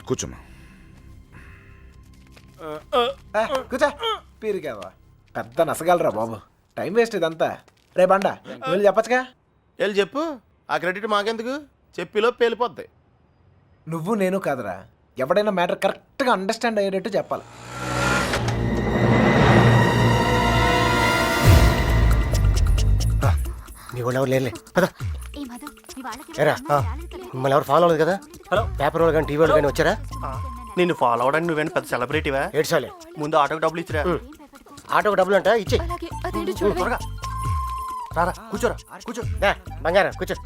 కూర్చోమ్మా. కూర్చో. పీరికేవా పెద్ద నసగలరా బాబు. టైం వేస్ట్ ఇదంతా. రే బండ వెళ్ళి చెప్పచ్చుగా. వెళ్ళి చెప్పు. ఆ క్రెడిట్ మాకెందుకు? చెప్పిలో పేలిపోద్ది. నువ్వు నేను కాదురా, ఎవడైనా మ్యాటర్ కరెక్ట్గా అండర్స్టాండ్ అయ్యేటట్టు చెప్పాలి. మీ వాళ్ళు ఎవరు లేరులే పద. ఏరా మిమ్మల్ని ఎవరు ఫాలో అవ్వలేదు కదా? హలో పేపర్ వాళ్ళు కానీ టీవీ వాళ్ళు కానీ వచ్చారా? నిన్ను ఫాలో అవడానికి నువ్వేనా పెద్ద సెలబ్రిటీవా? ఏడ్చాలే. ముందు ఆటోకి డబ్బులు ఇచ్చిరా. ఆటోకి డబ్బులు అంట ఇచ్చి త్వరగా రారా, కూర్చోరా, కూర్చో. బంగారం కూర్చో.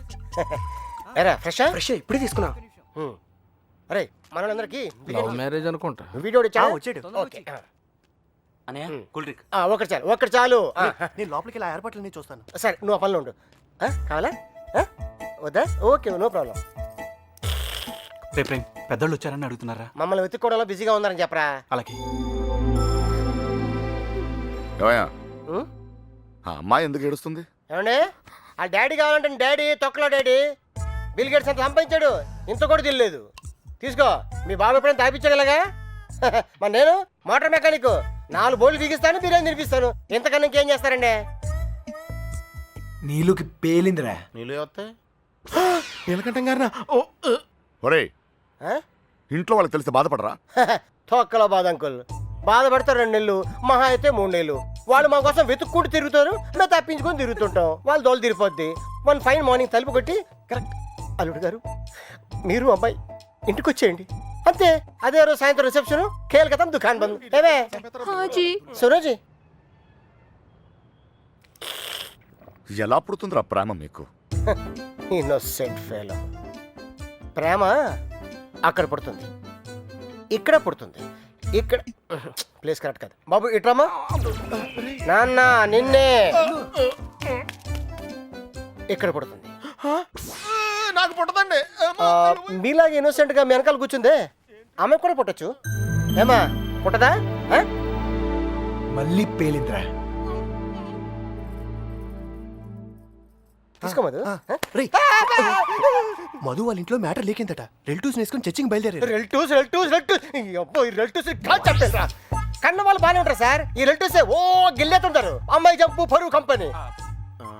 ఏరా ఫ్రెష్ ఫ్రెష్ ఇప్పుడే తీసుకున్నా. అరే మనందరికి లవ్ మ్యారేజ్ అనుకుంటా. వీడియో వచ్చాడు. ఓకే కూల్ డ్రింక్ ఒక్కటి చాలు. నేను లోపలికి ఇలా ఏర్పాట్లన్నీ చూస్తాను. సరే నువ్వు ఆ పనిలో ఉండు. కావాలా వద్దా? Okay no problem. రేపు పెద్దోళ్ళు వచ్చారని అడుగుతున్నారా? మమ్మల్ని వెతుక్కోవడంలో బిజీగా ఉన్నారని చెప్పరా. అలాగే. ఏమయ్యా, ఆ అమ్మాయి ఎందుకు ఏడుస్తుంది? ఏమండి ఆ డాడీ కావాలంటే డాడీ తొక్కలో డాడీ బిల్ గేట్స్ అంత సంపాదించాడు, ఇంత కూడా తెలియలేదు. తీసుకో. మీ బాబు ఎప్పుడైనా తాపించాడు ఇలాగా? మరి నేను మోటార్ మెకానిక్, 4 బోర్లు బిగిస్తాను, బిర్యానీ తినిపిస్తాను. ఇంతకన్నా ఇంకేం చేస్తారండి? నీళ్ళకి పేలిందిరా. నీళ్ళు వస్తాయి. నీలకంఠం గారినా? ఒరే, ఇంట్లో వాళ్ళకి తెలిసి బాధపడరా? తొక్కలో బాధ అంకుల్. బాధపడతారు 2 నెలలు, మహా అయితే 3 నెలలు. వాళ్ళు మా కోసం వెతుక్కుంటూ తిరుగుతారు, మేము తప్పించుకొని తిరుగుతుంటాం. వాళ్ళు దోలు తిరిగిపోద్ది. 1 ఫైన్ మార్నింగ్ తలుపు కొట్టి కరెక్ట్ అల్లుడు గారు మీరు అబ్బాయి ఇంటికి వచ్చేయండి అంతే. అదే రోజు సాయంత్రం రిసెప్షన్, కేల్కతం దుకాన్ బంద్. ఏవే సురోజీ ఎలా పుడుతుందిరా ప్రేమ మీకు? Innocent fellow. ప్రేమ అక్కడ పుడుతుంది, ఇక్కడ పుడుతుంది. ఇక్కడ ప్లేస్ కరెక్ట్ కదా బాబు. ఇట్రామా నాన్న, నిన్నే ఇక్కడ పుడుతుంది. నాకు పుట్టదండి. మీలాగా ఇన్నోసెంట్ గా మీ వెనకాల కూర్చుందే ఆమె కూడా పుట్టచ్చు. ఏమా పుట్టదా? మళ్ళీ పేలిందిరా. తీసుకో మధు. మధు వాళ్ళ ఇంట్లో మ్యాటర్ లేకిందట. రిలేటివ్స్ వేసుకొని చర్చింగ్ బయలుదేరారు. కన్న వాళ్ళు బాగానే ఉంటారు సార్. ఈ రిలేటివ్స్ ఓ గిల్లేతుంటారు. అమ్మాయి జంపు పరువు కంపెనీ.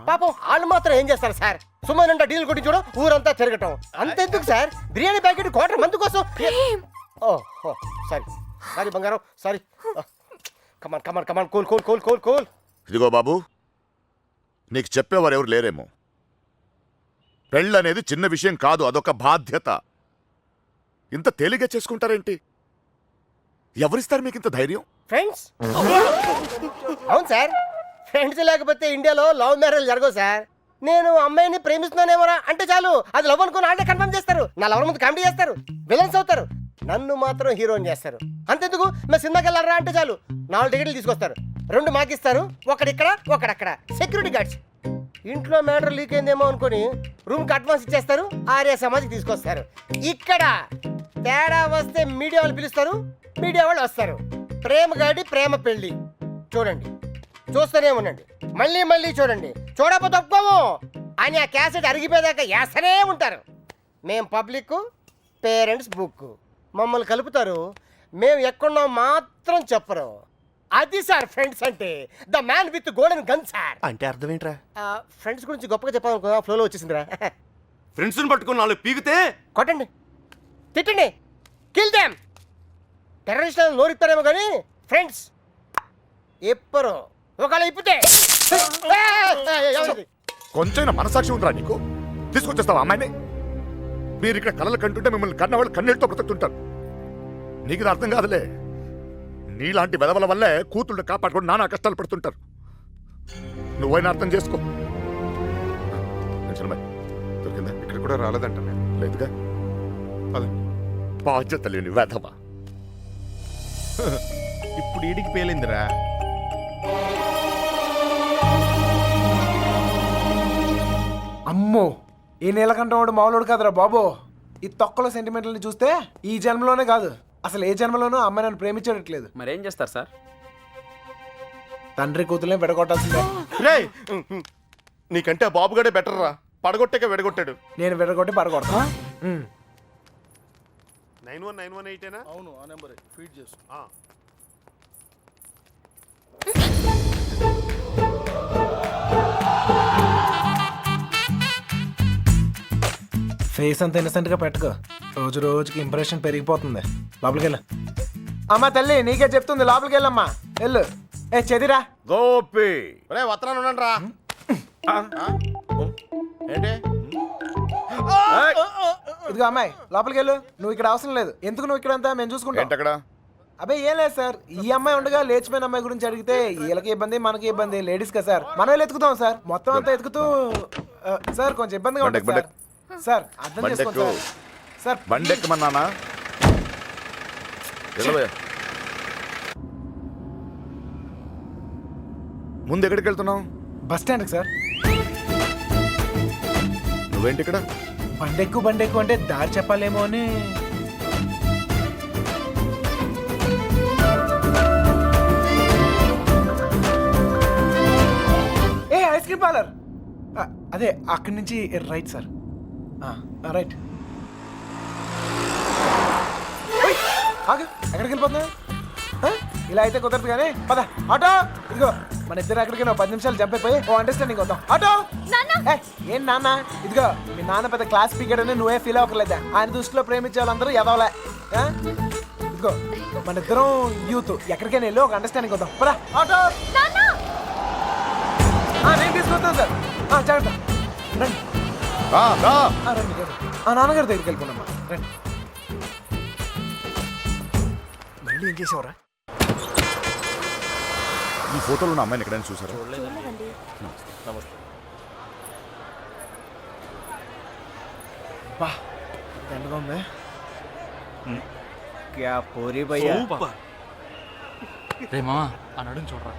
పాపం వాళ్ళు మాత్రం ఏం చేస్తారు సార్? సుమారంట డీల్ కొట్టి చూడ ఊరంతా తిరగటం. అంతెందుకు సార్, బిర్యానీ ప్యాకెట్ క్వార్టర్ మందు కోసం. ఓ సారీ సారీ బంగారం sorry. Come on come on come on cool cool cool cool cool. ఇదిగో బాబు, నీకు చెప్పేవారు ఎవరు లేరేమో. పెళ్ళనేది చిన్న విషయం కాదు, అదొక బాధ్యత. ఇంత తేలిగ్గా చేసుకుంటారేంటి? ఎవరిస్తారు మీకు ఇంత ధైర్యం? ఫ్రెండ్స్. అవును సార్, ఫ్రెండ్స్ లేకపోతే ఇండియాలో లవ్ మ్యారేజ్ జరగవు సార్. నేను అమ్మాయిని ప్రేమిస్తున్నానేమోరా అంటే చాలు, అది లవ్ అనుకుని వాళ్ళే కన్ఫర్మ్ చేస్తారు. నా లవర్ ముందు కామెడీ చేస్తారు, విలన్స్ అవుతారు. నన్ను మాత్రం హీరోని చేస్తారు. అంతెందుకు మేము సినిమాకి వెళ్ళారా అంటే చాలు 4 టికెట్లు తీసుకొస్తారు. 2 మాకిస్తారు, ఒకడిక్కడ ఒకడక్కడ. Security guards. ఇంట్లో మ్యాటర్ లీక్ అయిందేమో అనుకుని రూమ్కి అడ్వాన్స్ ఇచ్చేస్తారు, ఆర్య సమాధికి తీసుకొస్తారు. ఇక్కడ తేడా వస్తే మీడియా వాళ్ళు పిలుస్తారు, మీడియా వాళ్ళు వస్తారు. ప్రేమ గాడి ప్రేమ పెళ్ళి చూడండి, చూస్తూనే ఉండండి, మళ్ళీ మళ్ళీ చూడండి. చూడకపోతే తప్పుకోము అని ఆ క్యాసెట్ అరిగిపోయేదాకా వేస్తూనే ఉంటారు. మేం పబ్లిక్, పేరెంట్స్ బుక్. మమ్మల్ని కలుపుతారు, మేము ఎక్కడున్నాం మాత్రం చెప్పరు. అది సార్ ఫ్రెండ్స్ అంటే. The man with golden gun sir. అంటే అర్థం ఏంట్రా? ఫ్రెండ్స్ గురించి గొప్పగా చెప్పాలనుకున్నా, ఫ్లోలో వచ్చేసిందిరా. ఫ్రెండ్స్ని పట్టుకుని 4 పీకితే కొట్టండి, తిట్టండి, కిల్ దెమ్. టెర్రరిస్టులను నోరిస్తారేమో కానీ ఫ్రెండ్స్ ఎప్పరు. ఒకవేళ ఇప్పితే కొంచెం మనసాక్షి ఉందిరా నీకు? తీసుకొచ్చేస్తావా అమ్మాయిని? మీరు ఇక్కడ కలలు కంటుంటే మిమ్మల్ని కన్నవాళ్ళు కన్నీళ్ళతో బ్రతుకుతుంటారు. నీకు ఇది అర్థం కాదులే. నీలాంటి వెదవల వల్లే కూతుళ్ళు కాపాడుకొని నానా కష్టాలు పడుతుంటారు. నువ్వైనా అర్థం చేసుకో. దొరికిందా? ఇక్కడ కూడా రాలేదంట. లేదుగా. బాధ్యత లేని వెధవ. ఇప్పుడు ఈడికి పేలిందిరా. అమ్మో, ఈ నీలకంఠం వాడు మామూలుడు కాదురా బాబో. ఈ తొక్కలో సెంటిమెంట్లని చూస్తే ఈ జన్మలోనే కాదు, అసలు ఏ జన్మలోనూ అమ్మాయి నన్ను ప్రేమించట్లేదు. మరేం చేస్తారు సార్? తండ్రి కూతుర్లే విడగొట్టాల్సిందే. నీకంటే బాబుగాడే బెటర్ రా. పడగొట్టాక విడగొట్టాడు. నేను విడగొట్టి పడగొడతా. 9191 అవును ఆ నెంబరే ఫీడ్ చేసు ఫేస్ అంత ఇన్నసెంట్ గా పెట్టుకో, రోజు రోజుకి ఇంప్రెషన్ పెరిగిపోతుంది. లోపలికి వెళ్ళు. అమ్మా తల్లి నీకే చెప్తుంది, లోపలికి వెళ్ళమ్మా, వెళ్ళు. ఏ చెదిరా. గోపి రే వత్తనాను ఉండండి రా ఏంటి ఇదిగో అమ్మాయి లోపలికి వెళ్ళు. నువ్వు ఇక్కడ అవసరం లేదు. ఎందుకు నువ్వు ఇక్కడ అంతా మేము చూసుకుంటాం. ఏంటక్కడ అబ్బాయి ఏం లేదు సార్, ఈ అమ్మాయి ఉండగా లేచిపోయిన అమ్మాయి గురించి అడిగితే వీళ్ళకి ఇబ్బంది మనకి ఇబ్బంది, లేడీస్ కదా సార్, మనం వెళ్ళి ఎత్తుకుతాం సార్. మొత్తం అంతా ఎత్తుకుతూ సార్ కొంచెం ఇబ్బందిగా ఉంటుంది సార్. సార్ అర్థం చేసుకోండి సార్. సార్ బండి ఎక్కమన్నానా? వెళ్ళబోయా. ముందు ఎక్కడికి వెళ్తున్నావు? బస్ స్టాండ్కి సార్. నువ్వేంటి ఇక్కడ? బండెక్కు అంటే దారి చెప్పాలేమో అని. ఏ ఐస్ క్రీమ్ పార్లర్, అదే అక్కడి నుంచి రైట్ సార్. రైట్. ఆగు, ఎక్కడికి వెళ్ళిపోతున్నా? ఇలా అయితే కుదరదు కానీ పద. ఆటో ఇదిగో, మన ఇద్దరు ఎక్కడికి 10 నిమిషాలు జంప్ అయిపోయి ఓ అండర్స్టాండింగ్ అవుతాం. ఆటో ఏం నాన్న, ఇదిగో మీ నాన్న పెద్ద క్లాస్ స్పీకర్ అని నువ్వే ఫీల్ అవ్వకలేదా? ఆయన దృష్టిలో ప్రేమించే వాళ్ళందరూ ఎదవలే. ఇదిగో మన ఇద్దరం యూత్, ఎక్కడికైనా వెళ్ళి ఒక అండర్స్టాండింగ్ అవుతాం. పద ఆటో. నేను తీసుకొస్తాను సార్, జాగ్రత్త. రండి రండి, నాన్నగారి దగ్గరికి వెళ్ళిపోనమ్మా, రండి. మళ్ళీ ఏం చేసావురా? ఈ ఫోటోలో ఉన్న అమ్మాయిని ఎక్కడైనా చూసారా? బా ఎండగా ఉంది. క్యా పూరి భయ్యా. రే మామా ఆ నడుం చూడరా.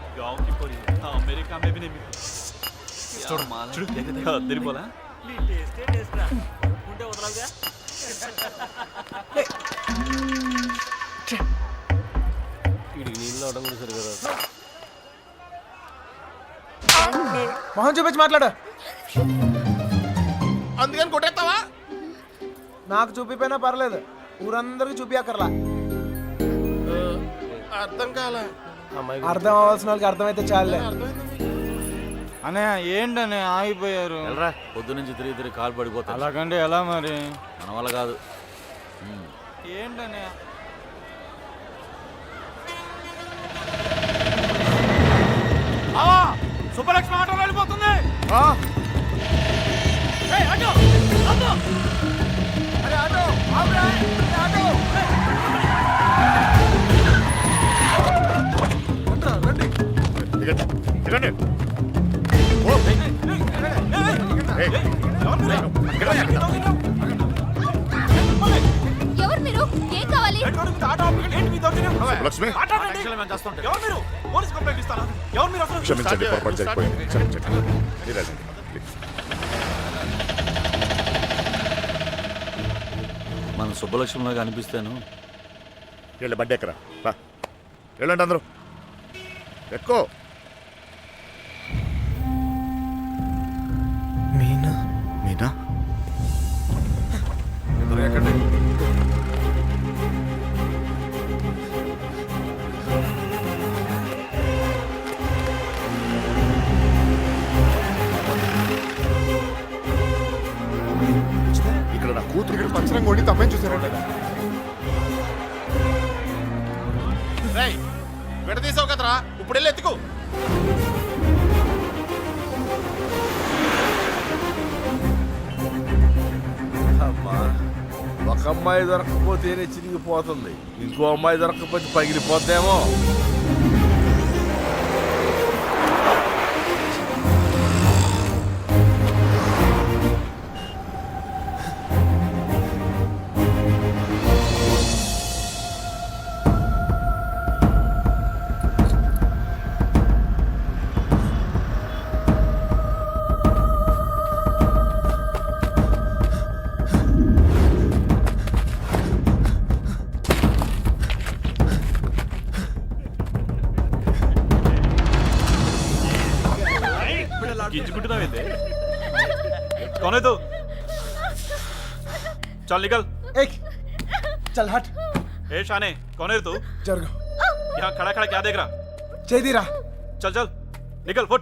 మొహం చూపించి మాట్లాడు. అందుకని కొట్టేస్తావా? నాకు చూపిపోయినా పర్లేదు, ఊరందరికి చూపియక్కర్లా. అర్థం కాలే. అర్థం అవ్వాల్సిన వాళ్ళకి అర్థమైతే చాలే. అనే ఏంటనే ఆగిపోయారు? పొద్దు నుంచి తిరిగి కాలు పడిపోతా. అలాగంటే ఎలా మరి? మన వల్ల కాదు. ఏంటనే సుబ్బలక్ష్మి ఆటో వెళ్ళిపోతుంది. దిగండి, దిగండి. ఓ, ఏయ్, దిగండి. ఎవరు మీరు? ఏం కావాలి? లక్ష్మి క్షమించండి, పొరపాటు జరిగిపోయింది. క్షమించండి. మీరు వెళ్ళండి, ప్లీజ్. మన సుబ్బలక్ష్మిలాగా అనిపిస్తాను. వెళ్ళి బండి ఎక్కరా. వెళ్ళండి అందరూ, ఎక్కువ. మీనా మీనా ఎక్కండి. ఇక్కడ నా కూతురు ఇక్కడ పంచరం కొట్టి తమ్మని చూసారండి. రేయ్ విడదీసావు కదరా, ఇప్పుడు వెళ్ళి ఎత్తుకు. అమ్మా, ఒక అమ్మాయి దొరకకపోతేనే చిరిగిపోతుంది, ఇంకో అమ్మాయి దొరకకపోతే పగిలిపోద్దేమో. గింజుకుంటున్నావేంది? కొనేదు. చల్ నికల్. ఏయ్ చల్ హట్ ఏ షానే कौन है तू జరుగు यहाँ खड़ा खड़ा क्या देख रहा చేదిరా चल चल निकल फुट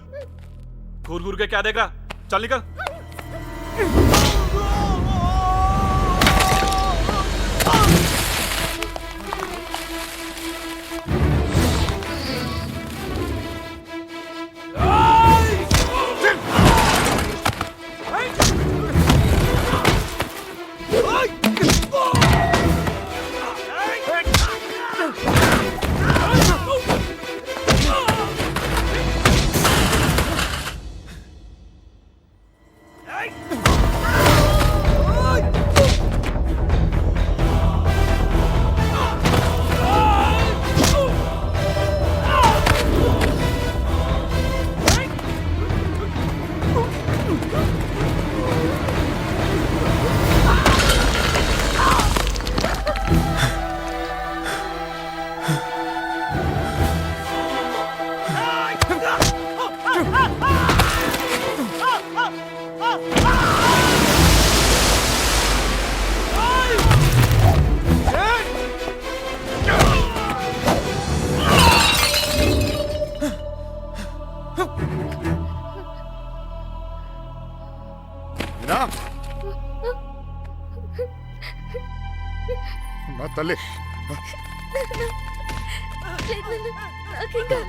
घूर घूर के क्या देख रहा चल निकल మీనా మా తల్లి లేదు నాన్న, నాకింకా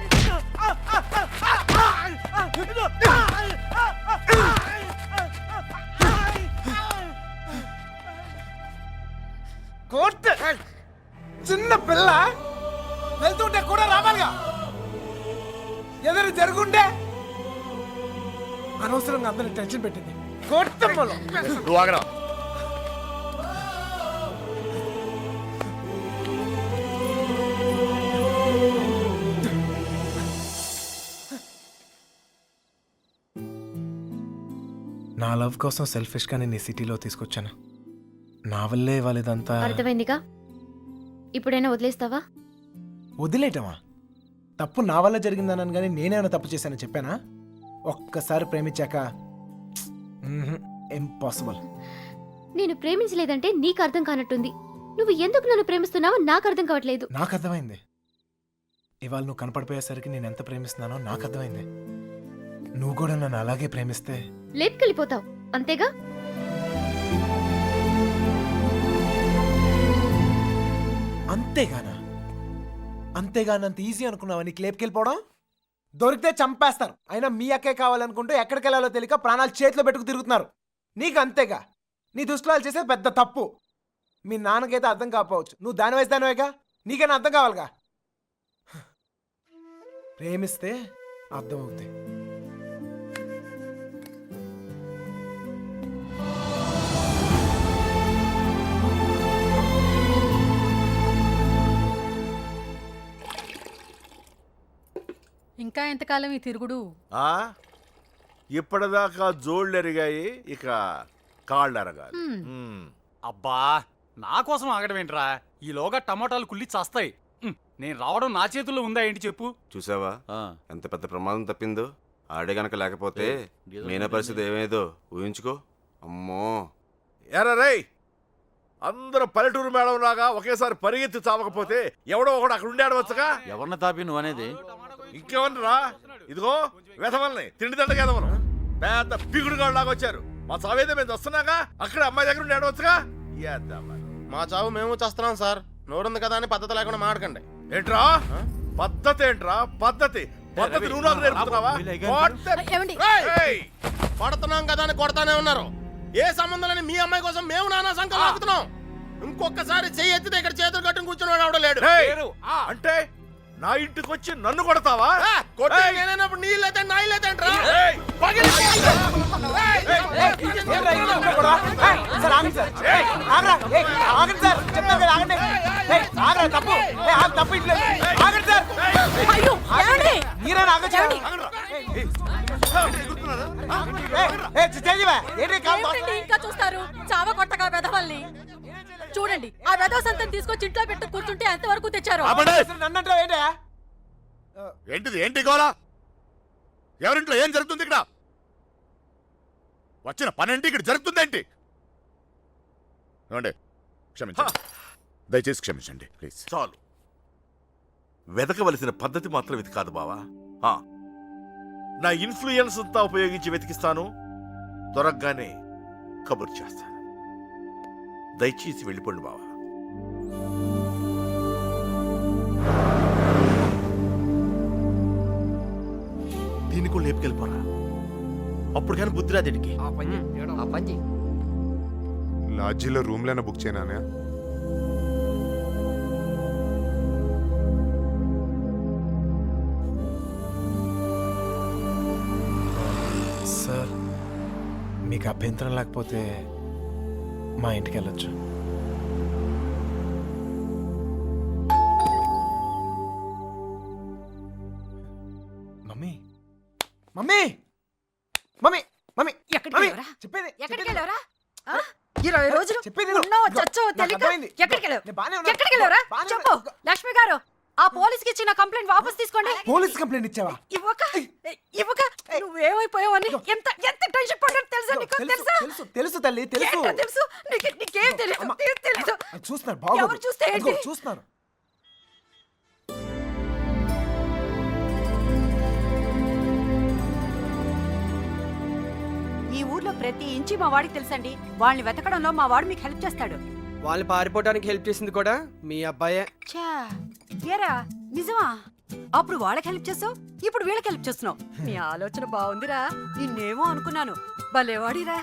కోర్ట్ చిన్న పిల్ల వెళ్తుంటే కూడా రావాలిగా ఎదురు జరుగుంటే అనవసరంగా అందరిని టెన్షన్ పెట్టింది కోర్తమ్మలో నువ్వు ఆగరా నా లవ్ కోసం సెల్ఫిష్ గా నేను ఈ సిటీలో తీసుకొచ్చాను నా వల్లే వాళ్ళదంతా అర్థమైందిగా ఇప్పుడైనా వదిలేస్తావా వదిలేయటమా తప్పు నా వల్ల జరిగిందన్నాను కానీ నేనేమైనా తప్పు చేశానని చెప్పానా ఒక్కసారి ప్రేమించాక ఇంపాసిబుల్ నేను ప్రేమించలేదంటే నీకు అర్థం కానట్టుంది నువ్వు ఎందుకు నన్ను ప్రేమిస్తున్నావో నాకు అర్థం కావట్లేదు నాకు అర్థమైంది ఇవాళ నువ్వు కనపడిపోయేసరికి నేను ఎంత ప్రేమిస్తున్నానో నాకు అర్థమైంది నువ్వు కూడా నన్ను అలాగే ప్రేమిస్తే లేపుకెళ్ళిపోతావు అంతేగా అంతేగానా అంతేగానంత ఈజీ అనుకున్నావా నీకు లేపుకెళ్ళిపోవడం దొరికితే చంపేస్తారు అయినా మీ అక్కే కావాలనుకుంటూ ఎక్కడికి వెళ్ళాలో తెలియక ప్రాణాలు చేతిలో పెట్టుకు తిరుగుతున్నారు నీకు అంతేగా నీ దుష్టులాలు చేసే పెద్ద తప్పు మీ నాన్నకైతే అర్థం కాకపోవచ్చు నువ్వు దాని వయసు దానివేగా నీకైనా అర్థం కావాలిగా ప్రేమిస్తే అర్థం అవుతాయి ఇంకా ఎంతకాలం ఈ తిరుగుడు ఆ ఇప్పటిదాకా జోళ్ళు ఎరిగాయి ఇక కాళ్ళు ఎరగాలి అబ్బా నా కోసం ఆగడం ఏంట్రా ఈలోగా టమాటాలు కుళ్ళి చస్తాయి నేను రావడం నా చేతుల్లో ఉందా ఏంటి చెప్పు చూసావా ఆ, ఎంత పెద్ద ప్రమాదం తప్పిందో ఆడే గనక లేకపోతే డీజిల్ మీనా పరిస్థితి ఏమేదో ఊహించుకో అమ్మో ఎరా రేయ్ అందరూ పల్లెటూరు మేడం లాగా ఒకేసారి పరిగెత్తి చావకపోతే ఎవడో ఒకడు అక్కడ ఉండి ఆడవచ్చుగా ఎవరిని తాపి నువ్వు అనేది ఇంకేమన్నరా ఇదిగో వెధవల్ని తిండి దండగా ఎదవను పెద్ద పిగుడుగాడు లాగా వచ్చారు మా చావేదో మేము వస్తున్నాగా అక్కడ అమ్మాయి దగ్గర ఉండి ఆడవచ్చుగా మా చావు మేము చేస్తున్నాం సార్ నోరుంది కదా అని పద్ధతి లేకుండా మాడకండి ఏంట్రా పద్ధతి ఏంట్రా పద్ధతి పద్ధతి నువ్వు నాకు నేర్పుతున్నావా ఏమండి? ఏయ్! కొడుతున్నాం కదా అని కొడతానే ఉన్నారు ఏ సంబంధం లేని మీ అమ్మాయి కోసం మేము నానా సంఖ్యలు ఆగుతున్నాం ఇంకొకసారి చెయ్యి ఎత్తితే ఇక్కడ చేతులు కట్టుకుని కూర్చుని ఆవిడ లేడు ఏయ్! అంటే నా ఇంటికి వచ్చి నన్ను కొడతావా కొట్టే నేనైనప్పుడు నీళ్ళైతే నా ఇల్లైతే అంటారా ఏయ్! అయ్యో ఏమండి? ఏమిటండి ఇంకా చూస్తారు చావ కొట్టగా వెధవల్ని చూడండి ఆ వెధవ సంతని తీసుకొచ్చి ఇంట్లో పెట్టు కూర్చుంటే ఎంతవరకు తెచ్చారు ఏంటిది ఏంటి గోలా ఎవరింట్లో ఏం జరుగుతుంది ఇక్కడ వచ్చిన పనేంటి ఇక్కడ జరుగుతుందేంటి ఏమండి క్షమించండి దయచేసి క్షమించండి ప్లీజ్. చాలు. వెతకవలసిన పద్ధతి మాత్రం ఇది కాదు బావా. ఆ, నా ఇన్ఫ్లుయెన్స్ అంతా ఉపయోగించి వెతికిస్తాను. దొరకగానే కబురు చేస్తాను. దయచేసి వెళ్ళిపోండి బావా. దీన్ని కూడా లేపుకెళ్ళిపోరా. అప్పుడు కానీ బుద్ధి రాదు వీడికి. ఆ పని లాడ్జీలో రూమ్లైనా బుక్ చేయనా? సార్ మీకు అభ్యంతరం లేకపోతే మా ఇంటికి వెళ్ళొచ్చు. మమ్మీ మమ్మీ మమ్మీ మమ్మీ ఎక్కడికి మమ్మీ వెళ్ళావురా? చెప్పేది ఎక్కడికి చెప్పేది. వెళ్ళావరా 20 రోజులు చెప్పేది విను. ఉన్నావో చచ్చావో నాకు తెలియక అర్థమైంది. ఎక్కడికి వెళ్ళావు? నేను బాగానే ఉన్నాను. ఎక్కడికి వెళ్ళావురా? బాగానే చెప్పు ఉన్నాను. లక్ష్మి గారు, ఆ పోలీస్కి ఇచ్చిన కంప్లైంట్ వాపస్ తీసుకోండి. పోలీస్ కంప్లైంట్ ఇచ్చావా? ఇవ్వక ఇవ్వక నువ్వేమైపోయావని ఎంత ఎంత టెన్షన్ పడ్డాను తెలుసా నీకు? తెలుసు తెలుసా? తెలుసు తెలుసు తల్లి తెలుసు. ఏంటో తెలుసు నీకేం తెలియదు. అమ్మ. ఏం తెలీదు. అది చూస్తున్నారు బాగోదు. ఎవరు చూస్తే ఏంటి? అదిగో చూస్తున్నారు. ఈ ఊర్లో ప్రతి ఇంచి మా వాడికి తెలుసండి. వాళ్ళని వెతకడంలో మా వాడు మీకు హెల్ప్ చేస్తాడు. వాళ్ళు పారిపోవడానికి హెల్ప్ చేసింది కూడా మీ అబ్బాయే. ఛా, ఏరా నిజమా? అప్పుడు వాళ్ళకి హెల్ప్ చేస్తావు, ఇప్పుడు వీళ్ళకి హెల్ప్ చేస్తున్నావు. నీ ఆలోచన బాగుందిరా. నిన్నేమో అనుకున్నాను. భలేవాడిరా.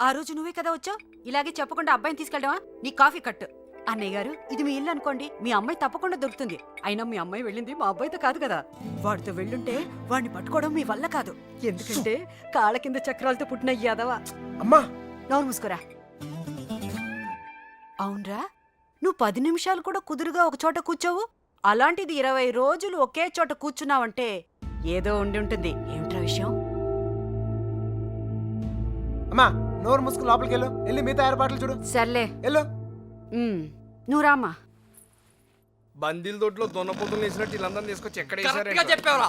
ఆ రోజు నువ్వే కదా వచ్చావు. ఇలాగే చెప్పకుండా అబ్బాయిని తీసుకెళ్ళావా? నీ కాఫీ కట్టు. అన్నయ్య గారు, ఇది మీ ఇల్లు అనుకోండి. మీ అమ్మాయి తప్పకుండా దొరుకుతుంది. అయినా మీ అమ్మాయి వెళ్ళింది మా అబ్బాయితో కాదు కదా. వాడితో వెళ్ళుంటే వాడిని పట్టుకోవడం మీ వల్ల కాదు. ఎందుకంటే కాళ్ళ కింద చక్రాలతో పుట్టిన యాదవా. అమ్మా నోరు మూసుకోరా. అవునరా, నువ్వు 10 నిమిషాలు కూడా కుదురుగా ఒక చోట కూర్చోవు. అలాంటిది 20 రోజులు ఒకే చోట కూర్చున్నావంటే ఏదో ఉండి ఉంటుంది. ఏమిట్రా విషయం? అమ్మా నోరు మూసుకుని లోపలికి వెళ్ళు. వెళ్ళి మిగతా ఏర్పాట్లు చూడు. సర్లే, వెళ్ళు. నువ్వు రామ్మా. బందీల దొడ్లో దొన్నపోతులు వేసినట్టు వీళ్ళందరినీ తీసుకొచ్చి ఎక్కడ కరెక్ట్గా చెప్పావురా.